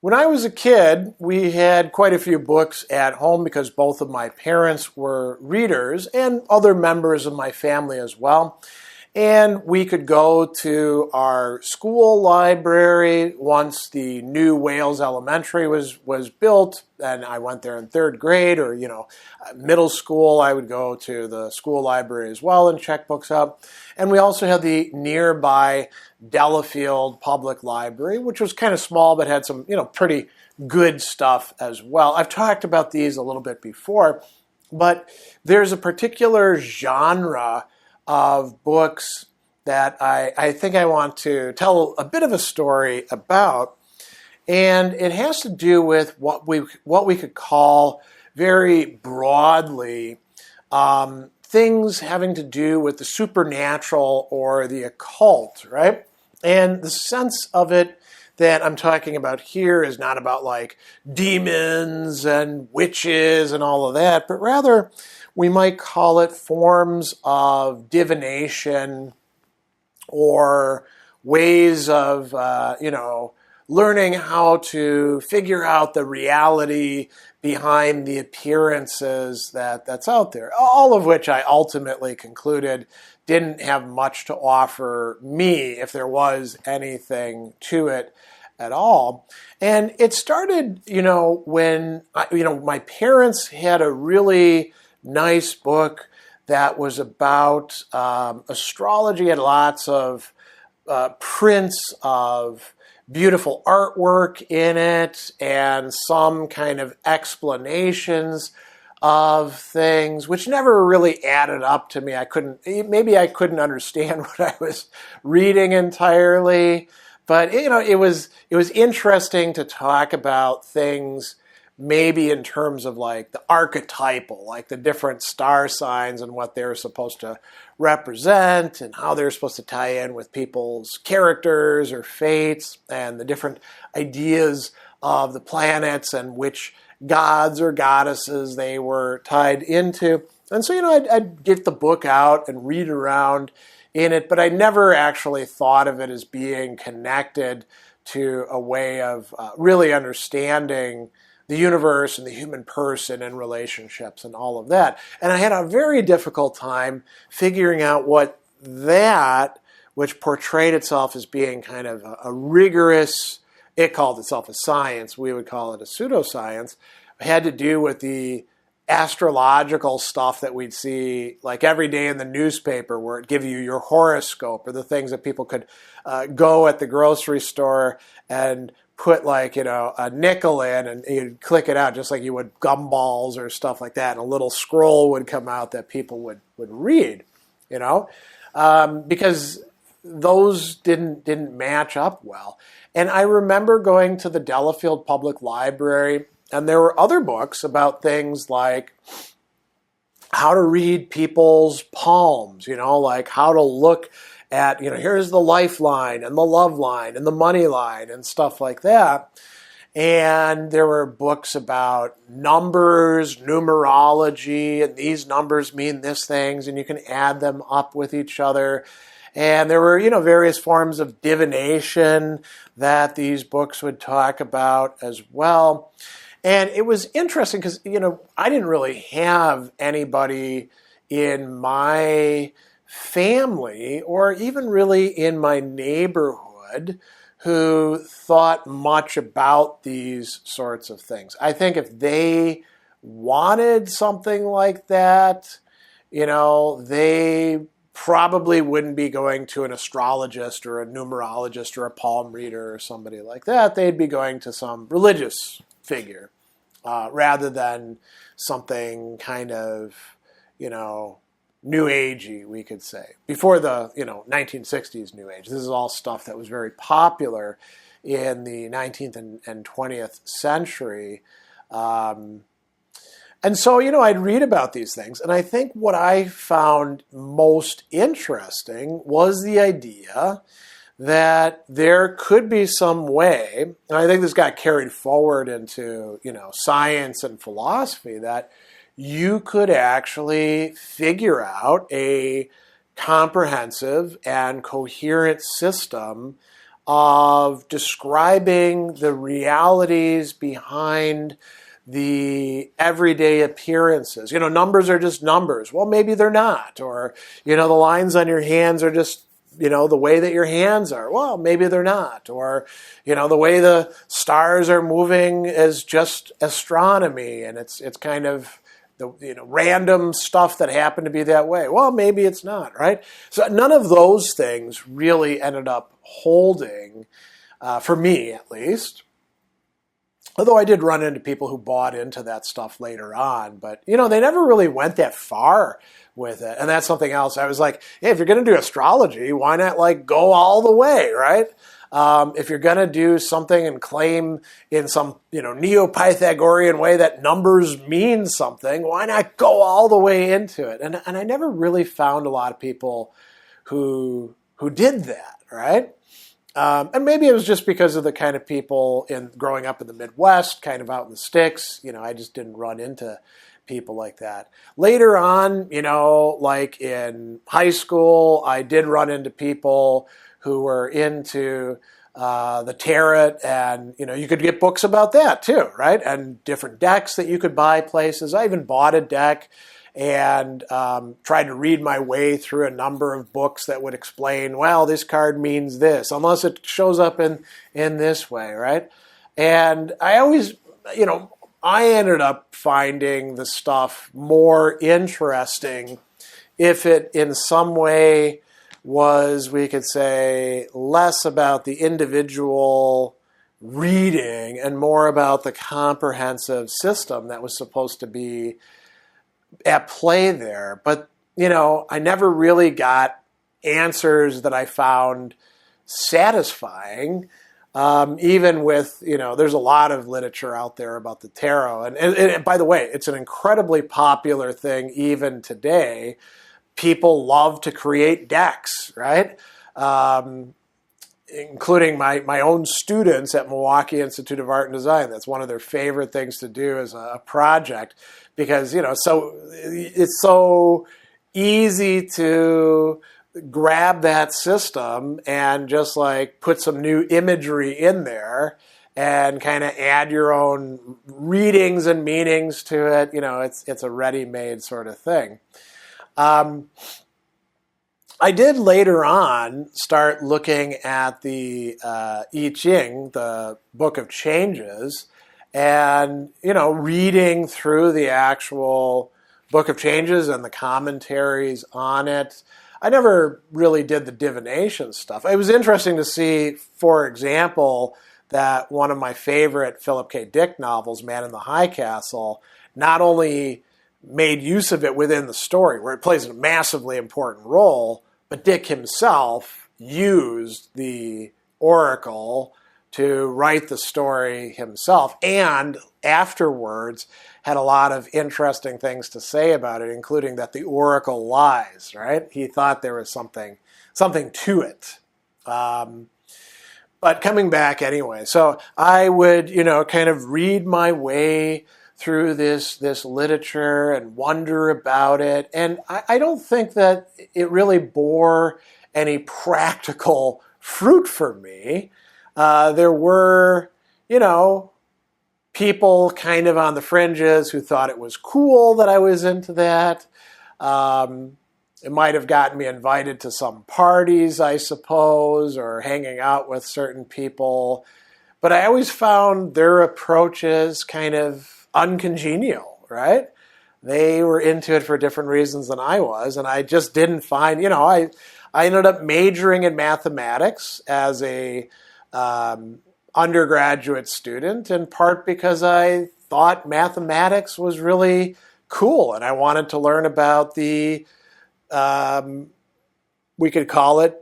When I was a kid, we had quite a few books at home because both of my parents were readers and other members of my family as well. And we could go to our school library once the new Wales Elementary was built, and I went there in third grade, or middle school. I would go to the school library as well and check books out. And we also had the nearby Delafield Public Library, which was kind of small but had some pretty good stuff as well. I've talked about these a little bit before, but there's a particular genre of books that I think I want to tell a bit of a story about, and it has to do with what we could call very broadly things having to do with the supernatural or the occult, right? And the sense of it that I'm talking about here is not about like demons and witches and all of that, but rather we might call it forms of divination or ways of, learning how to figure out the reality behind the appearances that's out there. All of which I ultimately concluded didn't have much to offer me, if there was anything to it at all. And it started, when my parents had a really nice book that was about astrology. It had lots of prints of beautiful artwork in it and some kind of explanations of things, which never really added up to me. I couldn't understand what I was reading entirely, but it was interesting to talk about things maybe in terms of like the archetypal, like the different star signs and what they're supposed to represent and how they're supposed to tie in with people's characters or fates and the different ideas of the planets and which gods or goddesses they were tied into. And so, I'd get the book out and read around in it, but I never actually thought of it as being connected to a way of really understanding the universe and the human person and relationships and all of that. And I had a very difficult time figuring out what that, which portrayed itself as being kind of a rigorous, it called itself a science, we would call it a pseudo-science, had to do with the astrological stuff that we'd see like every day in the newspaper, where it give you your horoscope, or the things that people could go at the grocery store and put like, a nickel in and you'd click it out just like you would gumballs or stuff like that. And a little scroll would come out that people would read, because those didn't match up well. And I remember going to the Delafield Public Library, and there were other books about things like how to read people's palms, like how to look at, here's the lifeline and the love line and the money line and stuff like that. And there were books about numbers, numerology, and these numbers mean this things, and you can add them up with each other. And there were, various forms of divination that these books would talk about as well. And it was interesting because, I didn't really have anybody in my family or even really in my neighborhood who thought much about these sorts of things. I think if they wanted something like that, they probably wouldn't be going to an astrologist or a numerologist or a palm reader or somebody like that. They'd be going to some religious figure rather than something kind of, New Agey, we could say. Before the 1960s New Age. This is all stuff that was very popular in the 19th and 20th century. And so, I'd read about these things. And I think what I found most interesting was the idea that there could be some way, and I think this got carried forward into, science and philosophy, that you could actually figure out a comprehensive and coherent system of describing the realities behind the everyday appearances. Numbers are just numbers. Well, maybe they're not. Or, the lines on your hands are just, the way that your hands are. Well, maybe they're not. Or, the way the stars are moving is just astronomy, and it's kind of the random stuff that happened to be that way. Well, maybe it's not, right? So none of those things really ended up holding, for me at least. Although I did run into people who bought into that stuff later on, but they never really went that far with it. And that's something else. I was like, hey, if you're going to do astrology, why not go all the way, right? If you're going to do something and claim in some, neo-Pythagorean way that numbers mean something, why not go all the way into it? And I never really found a lot of people who did that, right? And maybe it was just because of the kind of people growing up in the Midwest, kind of out in the sticks. I just didn't run into people like that. Later on, like in high school, I did run into people who were into the tarot, and you could get books about that too, right? And different decks that you could buy places. I even bought a deck and tried to read my way through a number of books that would explain, well, this card means this, unless it shows up in this way, right? And I always, I ended up finding the stuff more interesting if it in some way was, we could say, less about the individual reading and more about the comprehensive system that was supposed to be at play there. But, I never really got answers that I found satisfying, even with, there's a lot of literature out there about the tarot. And by the way, it's an incredibly popular thing even today. People love to create decks, right? Including my own students at Milwaukee Institute of Art and Design. That's one of their favorite things to do as a project, because so it's so easy to grab that system and just put some new imagery in there and kind of add your own readings and meanings to it. It's a ready-made sort of thing. I did later on start looking at the I Ching, the Book of Changes, and, reading through the actual Book of Changes and the commentaries on it. I never really did the divination stuff. It was interesting to see, for example, that one of my favorite Philip K. Dick novels, Man in the High Castle, not only made use of it within the story, where it plays a massively important role, but Dick himself used the oracle to write the story himself, and afterwards had a lot of interesting things to say about it, including that the oracle lies, right? He thought there was something to it. But coming back anyway, so I would, kind of read my way through this literature and wonder about it. And I don't think that it really bore any practical fruit for me. There were, people kind of on the fringes who thought it was cool that I was into that. It might have gotten me invited to some parties, I suppose, or hanging out with certain people. But I always found their approaches kind of uncongenial, right? They were into it for different reasons than I was, and I just didn't find, I ended up majoring in mathematics as a undergraduate student, in part because I thought mathematics was really cool, and I wanted to learn about the, we could call it,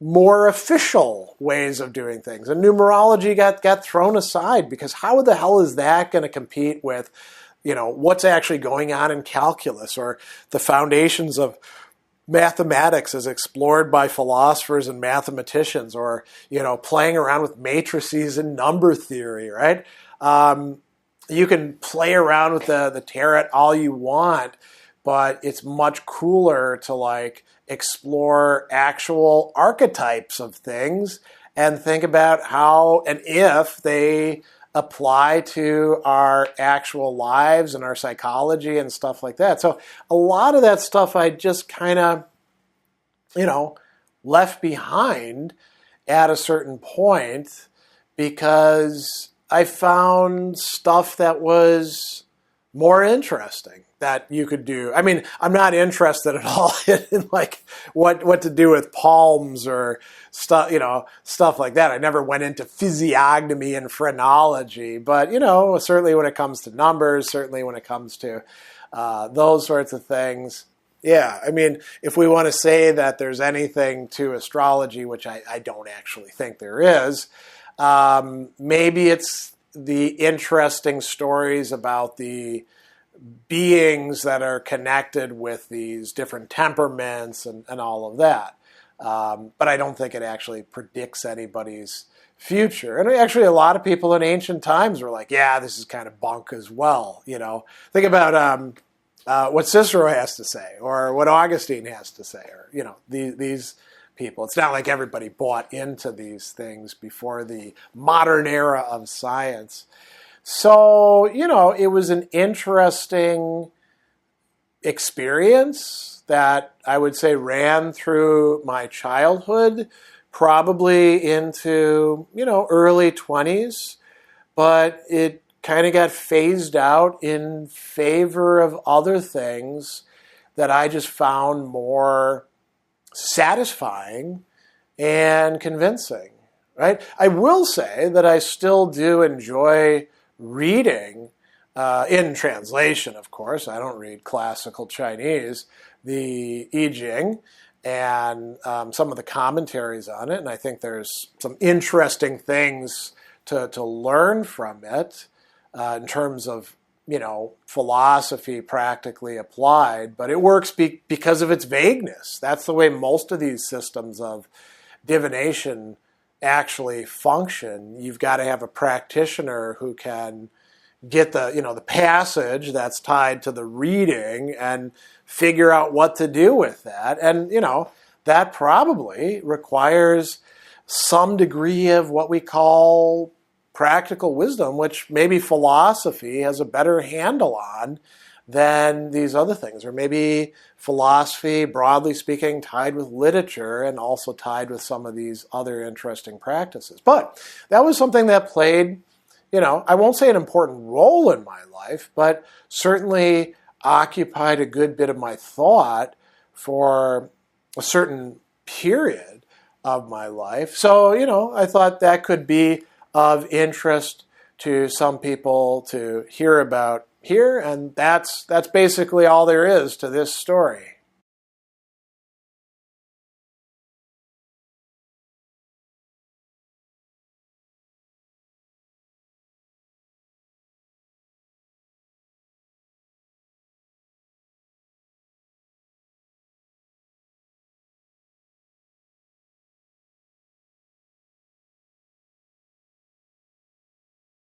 more official ways of doing things. And numerology got thrown aside, because how the hell is that going to compete with, what's actually going on in calculus, or the foundations of mathematics as explored by philosophers and mathematicians, or, playing around with matrices and number theory, right? You can play around with the tarot all you want, but it's much cooler to like explore actual archetypes of things and think about how and if they apply to our actual lives and our psychology and stuff like that. So a lot of that stuff I just kind of, left behind at a certain point because I found stuff that was more interesting that you could do. I mean, I'm not interested at all in like what to do with palms or stuff like that. I never went into physiognomy and phrenology, but certainly when it comes to numbers, certainly when it comes to those sorts of things. Yeah, I mean, if we want to say that there's anything to astrology, which I don't actually think there is, maybe it's the interesting stories about the beings that are connected with these different temperaments and all of that. But I don't think it actually predicts anybody's future. And actually, a lot of people in ancient times were like, yeah, this is kind of bunk as well. Think about what Cicero has to say, or what Augustine has to say, or these people. It's not like everybody bought into these things before the modern era of science. So it was an interesting experience that I would say ran through my childhood, probably into early 20s, but it kind of got phased out in favor of other things that I just found more satisfying and convincing, right? I will say that I still do enjoy reading, in translation, of course. I don't read classical Chinese, the I Ching, and some of the commentaries on it, and I think there's some interesting things to learn from it. In terms of, philosophy practically applied, but it works because of its vagueness. That's the way most of these systems of divination actually function. You've got to have a practitioner who can get the passage that's tied to the reading and figure out what to do with that. And, that probably requires some degree of what we call practical wisdom, which maybe philosophy has a better handle on than these other things. Or maybe philosophy, broadly speaking, tied with literature and also tied with some of these other interesting practices. But that was something that played, I won't say an important role in my life, but certainly occupied a good bit of my thought for a certain period of my life. So, I thought that could be of interest to some people to hear about here, and that's basically all there is to this story.